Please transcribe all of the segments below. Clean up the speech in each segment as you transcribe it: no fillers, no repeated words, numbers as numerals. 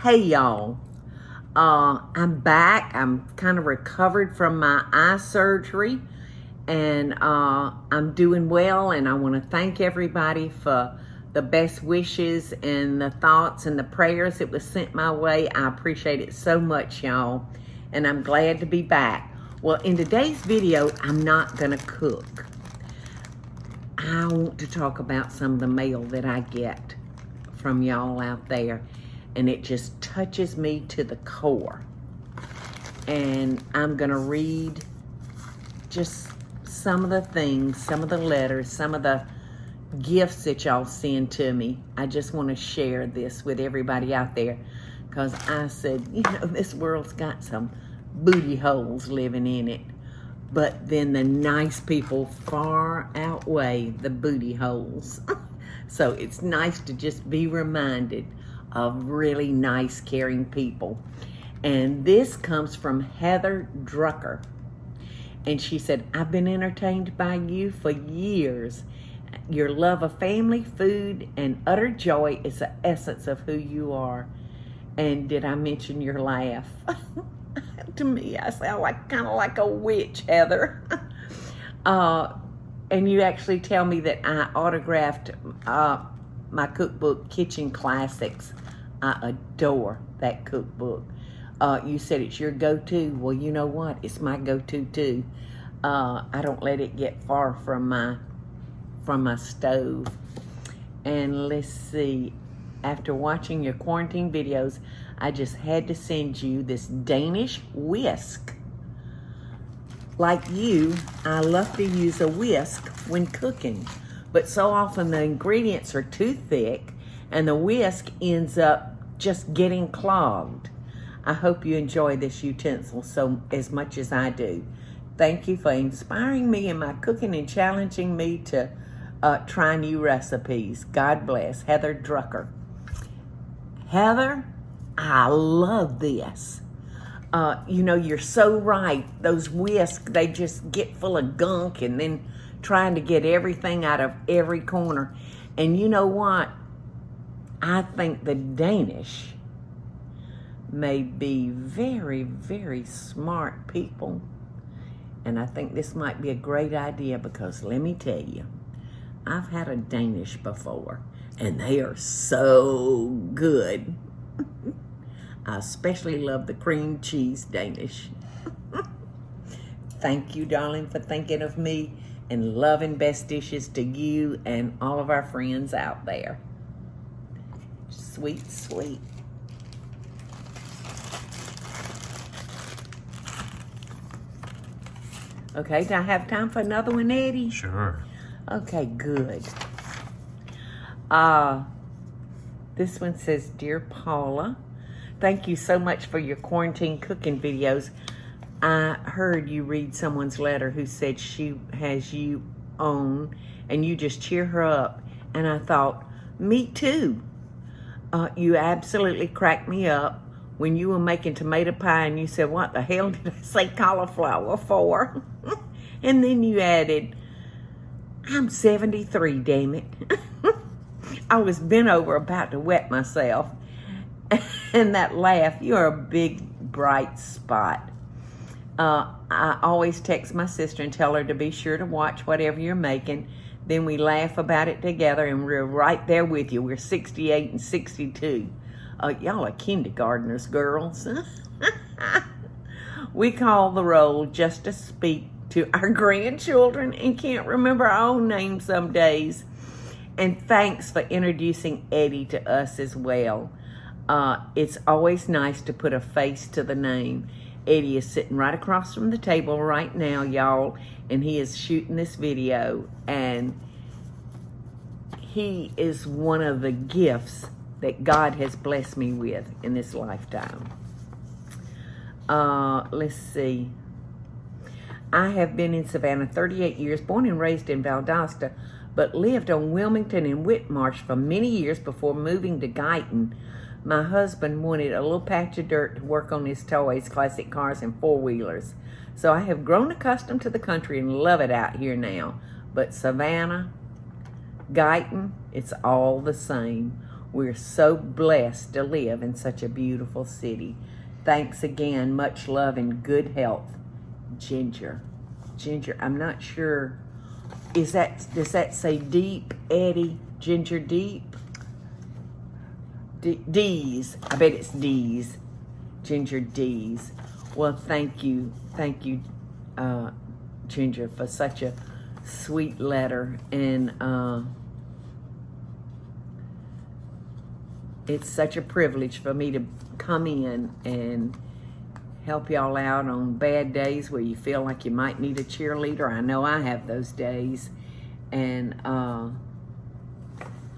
Hey y'all, I'm back. I'm kind of recovered from my eye surgery, and I'm doing well, and I want to thank everybody for the best wishes and the thoughts and the prayers that was sent my way. I appreciate it so much, y'all, and I'm glad to be back. Well, in today's video, I'm not gonna cook. I want to talk about some of the mail that I get from y'all out there, and it just touches me to the core. And I'm gonna read just some of the things, some of the letters, some of the gifts that y'all send to me. I just want to share this with everybody out there, because I said, you know, this world's got some booty holes living in it, but then the nice people far outweigh the booty holes. So it's nice to just be reminded of really nice, caring people. And this comes from Heather Drucker. And she said, I've been entertained by you for years. Your love of family, food, and utter joy is the essence of who you are. And did I mention your laugh? To me, I sound like kind of like a witch, Heather. And you actually tell me that I autographed my cookbook, Kitchen Classics. I adore that cookbook. You said it's your go-to. Well, you know what? It's my go-to too. I don't let it get far from my stove. And let's see. After watching your quarantine videos, I just had to send you this Danish whisk. Like you, I love to use a whisk when cooking, but so often the ingredients are too thick and the whisk ends up just getting clogged. I hope you enjoy this utensil as much as I do. Thank you for inspiring me in my cooking and challenging me to try new recipes. God bless. Heather Drucker. Heather, I love this. You know, you're so right. Those whisks, they just get full of gunk and then trying to get everything out of every corner. And you know what? I think the Danish may be very, very smart people. And I think this might be a great idea, because let me tell you, I've had a Danish before and they are so good. I especially love the cream cheese Danish. Thank you, darling, for thinking of me, and loving best dishes to you and all of our friends out there. Sweet, sweet. Okay, do I have time for another one, Eddie? Sure. Okay, good. This one says, Dear Paula, thank you so much for your quarantine cooking videos. I heard you read someone's letter who said she has you on and you just cheer her up. And I thought, me too. You absolutely cracked me up when you were making tomato pie and you said, what the hell did I say cauliflower for? And then you added, I'm 73, damn it. I was bent over about to wet myself. And that laugh, you're a big, bright spot. I always text my sister and tell her to be sure to watch whatever you're making. Then we laugh about it together, and we're right there with you. We're 68 and 62. Y'all are kindergartners, girls. We call the roll just to speak to our grandchildren and can't remember our own names some days. And thanks for introducing Eddie to us as well. It's always nice to put a face to the name. Eddie is sitting right across from the table right now, y'all, and he is shooting this video, and he is one of the gifts that God has blessed me with in this lifetime. Let's see. I have been in Savannah 38 years, born and raised in Valdosta, but lived on Wilmington and Whitmarsh for many years before moving to Guyton. My husband wanted a little patch of dirt to work on his toys, classic cars, and four-wheelers. So I have grown accustomed to the country and love it out here now. But Savannah, Guyton, it's all the same. We're so blessed to live in such a beautiful city. Thanks again. Much love and good health. Ginger. Ginger, I'm not sure. Does that say deep, Eddie? Ginger deep? D's. I bet it's D's. Ginger D's. Well, thank you, Ginger, for such a sweet letter, and it's such a privilege for me to come in and help y'all out on bad days where you feel like you might need a cheerleader. I know I have those days, and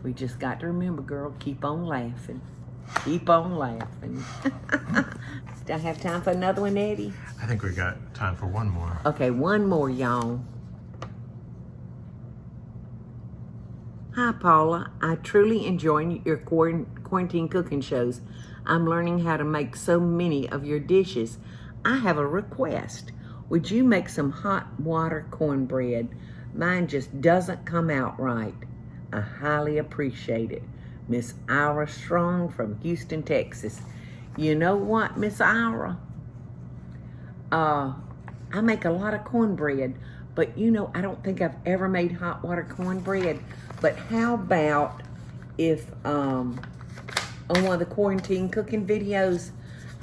we just got to remember, girl, keep on laughing. Keep on laughing. Do I have time for another one, Eddie? I think we got time for one more. Okay, one more, y'all. Hi, Paula. I truly enjoy your quarantine cooking shows. I'm learning how to make so many of your dishes. I have a request. Would you make some hot water cornbread? Mine just doesn't come out right. I highly appreciate it. Miss Ira Strong from Houston, Texas. You know what, Miss Ira? I make a lot of cornbread, but you know, I don't think I've ever made hot water cornbread. But how about if on one of the quarantine cooking videos,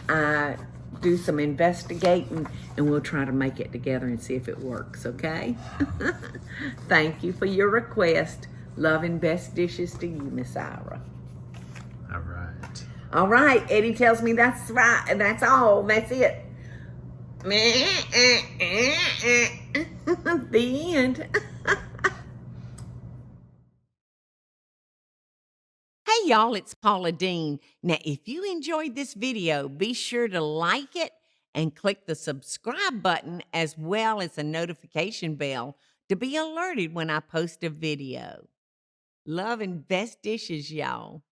I do some investigating and we'll try to make it together and see if it works, okay? Thank you for your request. Love and best dishes to you, Miss Ira. All right. All right, Eddie tells me that's right. That's all. That's it. The end. Hey y'all, it's Paula Deen. Now, if you enjoyed this video, be sure to like it and click the subscribe button as well as the notification bell to be alerted when I post a video. Love and best dishes, y'all.